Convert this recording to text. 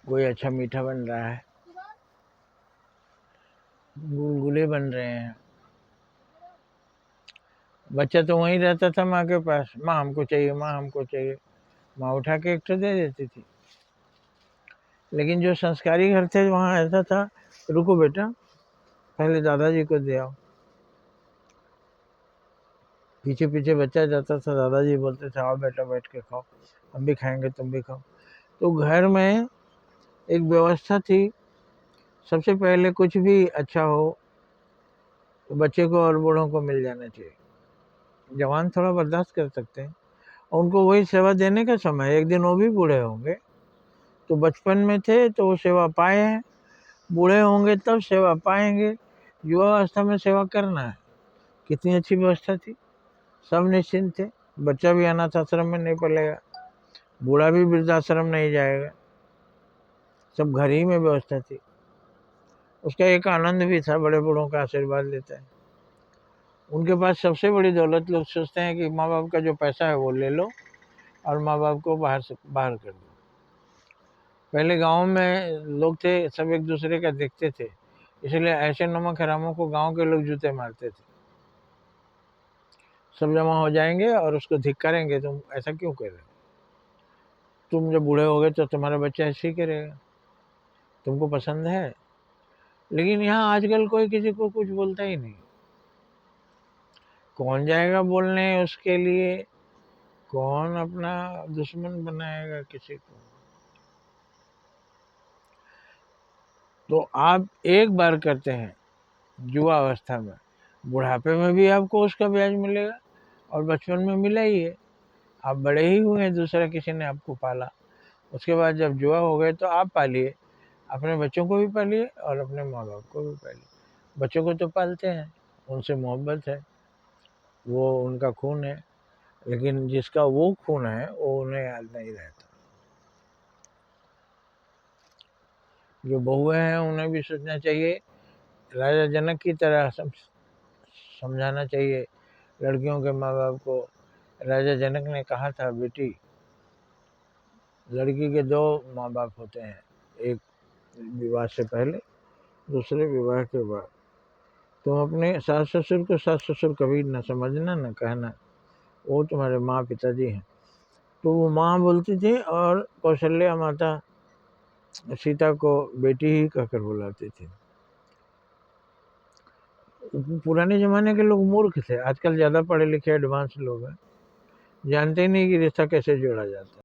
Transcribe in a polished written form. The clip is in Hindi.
कोई अच्छा मीठा बन रहा है, गुलगुले बन रहे हैं। बच्चा तो वहीं रहता था माँ के पास, माँ हमको चाहिए, माँ हमको चाहिए, माँ उठा के एक तो दे देती थी। लेकिन जो संस्कारी घर थे वहाँ ऐसा था, रुको बेटा पहले दादाजी को दे आओ। पीछे पीछे बच्चा जाता था, दादाजी बोलते थे आओ बेटा बैठ के खाओ, हम भी खाएंगे तुम भी खाओ। तो घर में एक व्यवस्था थी। सबसे पहले कुछ भी अच्छा हो तो बच्चे को और बूढ़ों को मिल जाना चाहिए। जवान थोड़ा बर्दाश्त कर सकते हैं, और उनको वही सेवा देने का समय। एक दिन वो भी बूढ़े होंगे, तो बचपन में थे तो वो सेवा पाए हैं, बूढ़े होंगे तब सेवा पाएंगे। युवावस्था में सेवा करना है। कितनी अच्छी व्यवस्था थी, सब निश्चिंत थे। बच्चा भी अनाथ आश्रम में नहीं पलेगा, बूढ़ा भी वृद्धाश्रम नहीं जाएगा, सब घर ही में व्यवस्था थी। उसका एक आनंद भी था, बड़े बूढ़ों का आशीर्वाद लेता है। उनके पास सबसे बड़ी दौलत, लोग सोचते हैं कि माँ बाप का जो पैसा है वो ले लो और माँ बाप को बाहर कर दो। पहले गांव में लोग थे, सब एक दूसरे का देखते थे, इसलिए ऐसे नमक हरामों को गांव के लोग जूते मारते थे। सब जमा हो जाएंगे और उसको धिक्कारेंगे, तुम ऐसा क्यों कर रहे हो, तुम जब बूढ़े हो गए तो तुम्हारा बच्चा ऐसे ही करेगा, तुमको पसंद है। लेकिन यहाँ आजकल कोई किसी को कुछ बोलता ही नहीं। कौन जाएगा बोलने उसके लिए, कौन अपना दुश्मन बनाएगा किसी को। तो आप एक बार करते हैं युवा अवस्था में, बुढ़ापे में भी आपको उसका ब्याज मिलेगा, और बचपन में मिला ही है। आप बड़े ही हुए, दूसरा किसी ने आपको पाला। उसके बाद जब युवा हो गए तो आप पालिए, अपने बच्चों को भी पालिए और अपने माँ बाप को भी पालिए। बच्चों को तो पालते हैं, उनसे मोहब्बत है, वो उनका खून है। लेकिन जिसका वो खून है वो उन्हें याद नहीं रहता। जो बहुएं हैं उन्हें भी सोचना चाहिए, राजा जनक की तरह समझाना चाहिए लड़कियों के माँ बाप को। राजा जनक ने कहा था, बेटी लड़की के दो माँ बाप होते हैं, एक विवाह से पहले, दूसरे विवाह के बाद। तुम अपने सास ससुर को सास ससुर कभी न समझना, न कहना, वो तुम्हारे माँ पिताजी हैं। तो वो माँ बोलती थी, और कौशल्या माता सीता को बेटी ही कहकर बुलाती थी। पुराने ज़माने के लोग मूर्ख थे, आजकल ज़्यादा पढ़े लिखे एडवांस लोग हैं, जानते ही नहीं कि रिश्ता कैसे जोड़ा जाता है।